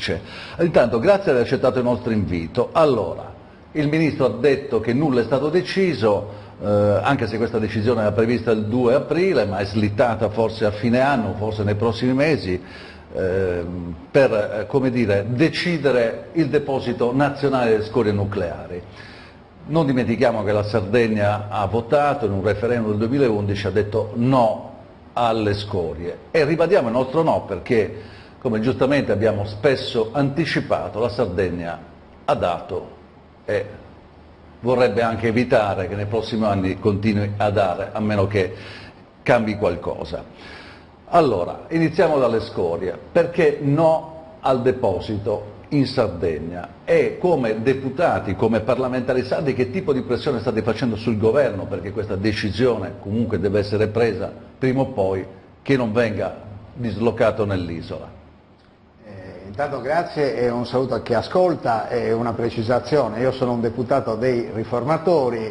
dice. Intanto, grazie di aver accettato il nostro invito. Allora, il Ministro ha detto che nulla è stato deciso, anche se questa decisione era prevista il 2 aprile, ma è slittata forse a fine anno, forse nei prossimi mesi, per, come dire, decidere il deposito nazionale delle scorie nucleari. Non dimentichiamo che la Sardegna ha votato in un referendum del 2011, ha detto no alle scorie, e ribadiamo il nostro no perché, come giustamente abbiamo spesso anticipato, la Sardegna ha dato e vorrebbe anche evitare che nei prossimi anni continui a dare, a meno che cambi qualcosa. Allora, iniziamo dalle scorie. Perché no al deposito in Sardegna? E come deputati, come parlamentari sardi, che tipo di pressione state facendo sul governo perché questa decisione comunque deve essere presa prima o poi, che non venga dislocato nell'isola? Intanto grazie e un saluto a chi ascolta e una precisazione: io sono un deputato dei Riformatori,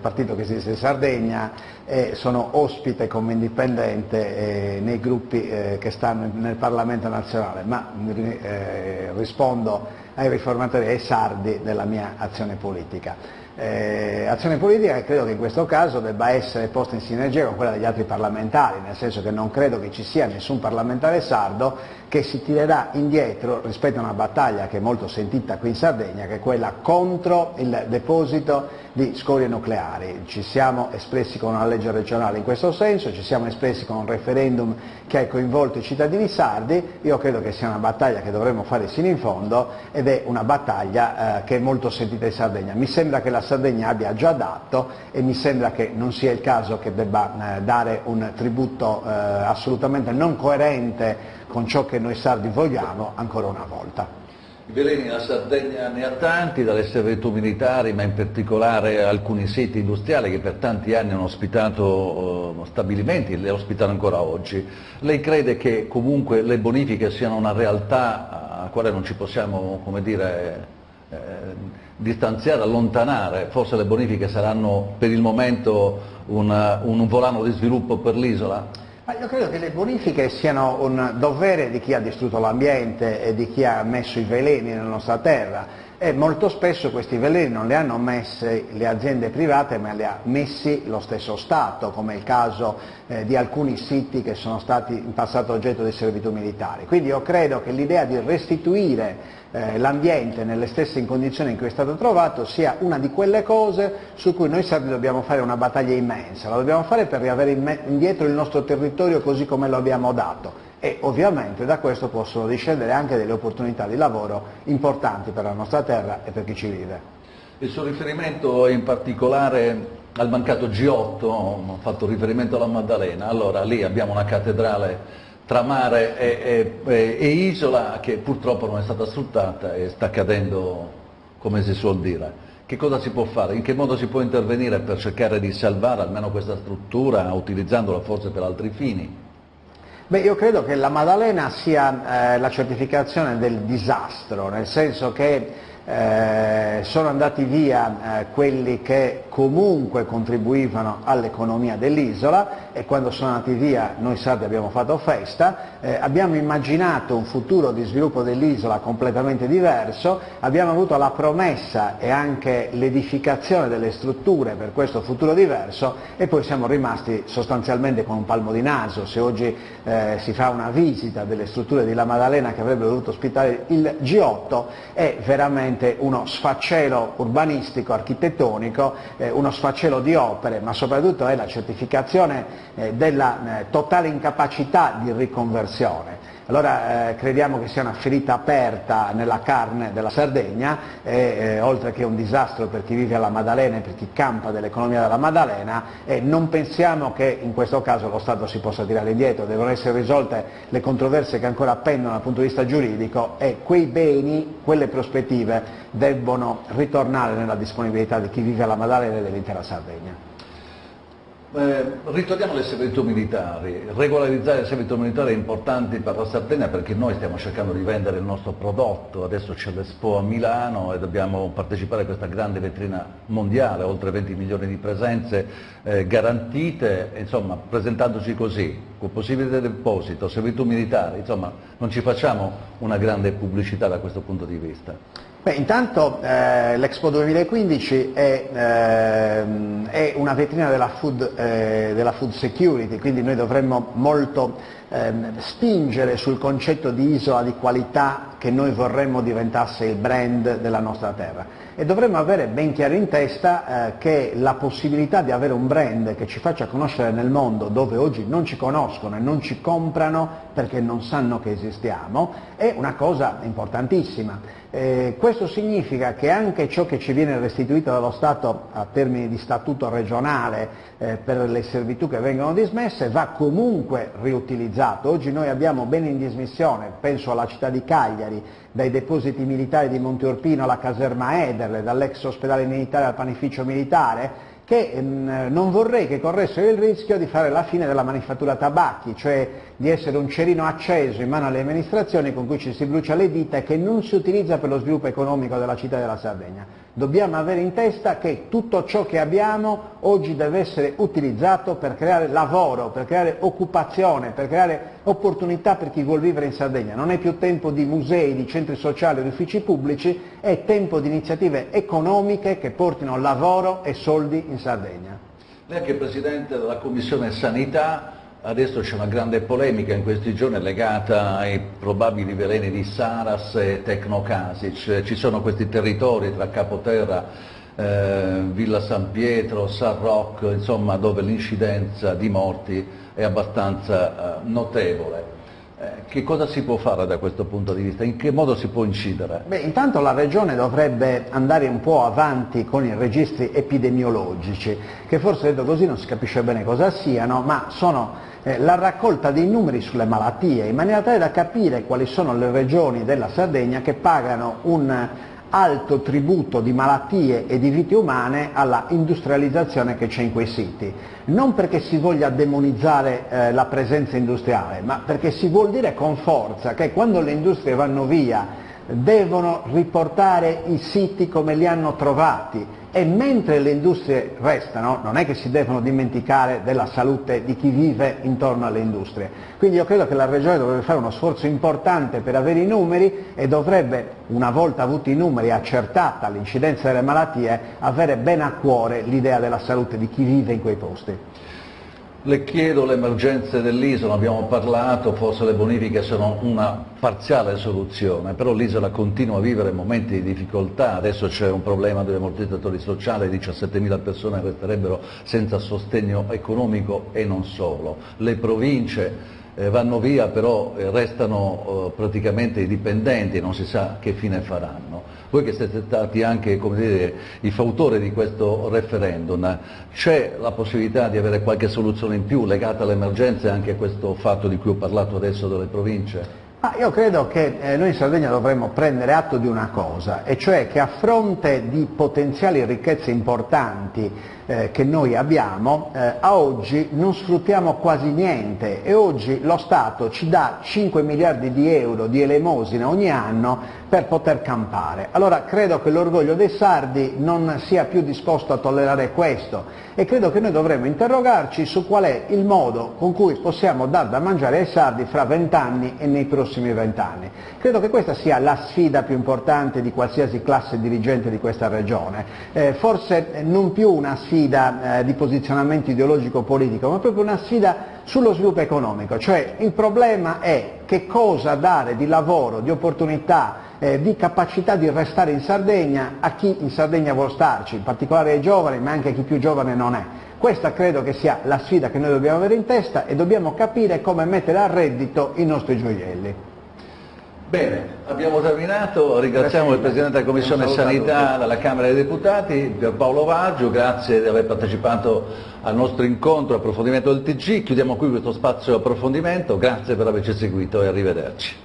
partito che esiste in Sardegna, e sono ospite come indipendente nei gruppi che stanno nel Parlamento nazionale, ma rispondo ai Riformatori e ai sardi della mia azione politica. Azione politica che credo che in questo caso debba essere posta in sinergia con quella degli altri parlamentari, nel senso che non credo che ci sia nessun parlamentare sardo che si tirerà indietro rispetto a una battaglia che è molto sentita qui in Sardegna, che è quella contro il deposito di scorie nucleari. Ci siamo espressi con una legge regionale in questo senso, ci siamo espressi con un referendum che ha coinvolto i cittadini sardi. Io credo che sia una battaglia che dovremmo fare sino in fondo ed è una battaglia che è molto sentita in Sardegna. Mi sembra che la Sardegna abbia già dato e mi sembra che non sia il caso che debba dare un tributo assolutamente non coerente con ciò che noi sardi vogliamo ancora una volta. I veleni la Sardegna ne ha tanti, dalle servitù militari, ma in particolare alcuni siti industriali che per tanti anni hanno ospitato stabilimenti, le ospitano ancora oggi. Lei crede che comunque le bonifiche siano una realtà a quale non ci possiamo, come dire, distanziare, allontanare? Forse le bonifiche saranno per il momento un volano di sviluppo per l'isola? Ma io credo che le bonifiche siano un dovere di chi ha distrutto l'ambiente e di chi ha messo i veleni nella nostra terra, e molto spesso questi veleni non li hanno messi le aziende private ma li ha messi lo stesso Stato, come è il caso di alcuni siti che sono stati in passato oggetto di servitù militari. Quindi io credo che l'idea di restituire l'ambiente nelle stesse condizioni in cui è stato trovato sia una di quelle cose su cui noi sardi dobbiamo fare una battaglia immensa. La dobbiamo fare per riavere indietro il nostro territorio così come lo abbiamo dato, e ovviamente da questo possono discendere anche delle opportunità di lavoro importanti per la nostra terra e per chi ci vive. Il suo riferimento in particolare al mancato G8, ho fatto riferimento alla Maddalena. Allora lì abbiamo una cattedrale tra mare e isola che purtroppo non è stata sfruttata e sta cadendo, come si suol dire. Che cosa si può fare? In che modo si può intervenire per cercare di salvare almeno questa struttura, utilizzandola forse per altri fini? Beh, io credo che la Maddalena sia la certificazione del disastro, nel senso che sono andati via quelli che comunque contribuivano all'economia dell'isola, e quando sono andati via noi sardi abbiamo fatto festa, abbiamo immaginato un futuro di sviluppo dell'isola completamente diverso, abbiamo avuto la promessa e anche l'edificazione delle strutture per questo futuro diverso, e poi siamo rimasti sostanzialmente con un palmo di naso. Se oggi si fa una visita delle strutture di La Maddalena che avrebbero dovuto ospitare il G8, è veramente uno sfacelo urbanistico, architettonico, uno sfacelo di opere, ma soprattutto è la certificazione della totale incapacità di riconversione. Allora crediamo che sia una ferita aperta nella carne della Sardegna, e oltre che un disastro per chi vive alla Maddalena e per chi campa dell'economia della Maddalena, e non pensiamo che in questo caso lo Stato si possa tirare indietro. Devono essere risolte le controversie che ancora pendono dal punto di vista giuridico, e quei beni, quelle prospettive debbono ritornare nella disponibilità di chi vive alla Maddalena e dell'intera Sardegna. Ritorniamo alle servitù militari. Regolarizzare le servitù militari è importante per la Sardegna perché noi stiamo cercando di vendere il nostro prodotto. Adesso c'è l'Expo a Milano e dobbiamo partecipare a questa grande vetrina mondiale, oltre 20 milioni di presenze garantite, insomma, presentandoci così, con possibilità di deposito, servitù militari, insomma non ci facciamo una grande pubblicità da questo punto di vista? Beh, intanto l'Expo 2015 è una vetrina della food security, quindi noi dovremmo molto spingere sul concetto di isola di qualità che noi vorremmo diventasse il brand della nostra terra, e dovremmo avere ben chiaro in testa che la possibilità di avere un brand che ci faccia conoscere nel mondo, dove oggi non ci conoscono e non ci comprano perché non sanno che esistiamo, è una cosa importantissima. Questo significa che anche ciò che ci viene restituito dallo Stato a termini di statuto regionale per le servitù che vengono dismesse va comunque riutilizzato. Oggi noi abbiamo bene in dismissione, penso alla città di Cagliari, dai depositi militari di Monteorpino alla caserma Ederle, dall'ex ospedale militare al panificio militare, che non vorrei che corressero il rischio di fare la fine della manifattura tabacchi, cioè di essere un cerino acceso in mano alle amministrazioni con cui ci si brucia le dita e che non si utilizza per lo sviluppo economico della città della Sardegna. Dobbiamo avere in testa che tutto ciò che abbiamo oggi deve essere utilizzato per creare lavoro, per creare occupazione, per creare opportunità per chi vuol vivere in Sardegna. Non è più tempo di musei, di centri sociali o di uffici pubblici, è tempo di iniziative economiche che portino lavoro e soldi in Sardegna. Lei è anche Presidente della Commissione Sanità, adesso c'è una grande polemica in questi giorni legata ai probabili veleni di Saras e Tecnocasic. Ci sono questi territori tra Capoterra, Villa San Pietro, San Rocco, insomma, dove l'incidenza di morti è abbastanza notevole. Che cosa si può fare da questo punto di vista? In che modo si può incidere? Beh, intanto la Regione dovrebbe andare un po' avanti con i registri epidemiologici, che forse detto così non si capisce bene cosa siano, ma sono la raccolta dei numeri sulle malattie, in maniera tale da capire quali sono le regioni della Sardegna che pagano un alto tributo di malattie e di vite umane alla industrializzazione che c'è in quei siti. Non perché si voglia demonizzare la presenza industriale, ma perché si vuol dire con forza che quando le industrie vanno via devono riportare i siti come li hanno trovati, e mentre le industrie restano non è che si devono dimenticare della salute di chi vive intorno alle industrie. Quindi io credo che la Regione dovrebbe fare uno sforzo importante per avere i numeri e dovrebbe, una volta avuti i numeri e accertata l'incidenza delle malattie, avere ben a cuore l'idea della salute di chi vive in quei posti. Le chiedo le emergenze dell'isola, abbiamo parlato, forse le bonifiche sono una parziale soluzione, però l'isola continua a vivere momenti di difficoltà, adesso c'è un problema degli ammortizzatori sociali, 17.000 persone resterebbero senza sostegno economico e non solo. Le province vanno via, però restano praticamente i dipendenti e non si sa che fine faranno. Voi che siete stati anche, come dire, i fautori di questo referendum, c'è la possibilità di avere qualche soluzione in più legata alle emergenze e anche a questo fatto di cui ho parlato adesso delle province? Io credo che noi in Sardegna dovremmo prendere atto di una cosa, e cioè che a fronte di potenziali ricchezze importanti che noi abbiamo, a oggi non sfruttiamo quasi niente, e oggi lo Stato ci dà 5 miliardi di euro di elemosina ogni anno per poter campare. Allora credo che l'orgoglio dei sardi non sia più disposto a tollerare questo, e credo che noi dovremmo interrogarci su qual è il modo con cui possiamo dar da mangiare ai sardi fra 20 anni e nei prossimi 20 anni. Credo che questa sia la sfida più importante di qualsiasi classe dirigente di questa regione, forse non più una sfida di posizionamento ideologico-politico, ma proprio una sfida sullo sviluppo economico, cioè il problema è che cosa dare di lavoro, di opportunità, di capacità di restare in Sardegna a chi in Sardegna vuol starci, in particolare ai giovani, ma anche a chi più giovane non è. Questa credo che sia la sfida che noi dobbiamo avere in testa, e dobbiamo capire come mettere a reddito i nostri gioielli. Bene, abbiamo terminato, ringraziamo il Presidente della Commissione Sanità della Camera dei Deputati, Pierpaolo Vaggio, grazie di aver partecipato al nostro incontro approfondimento del TG, chiudiamo qui questo spazio approfondimento, grazie per averci seguito e arrivederci.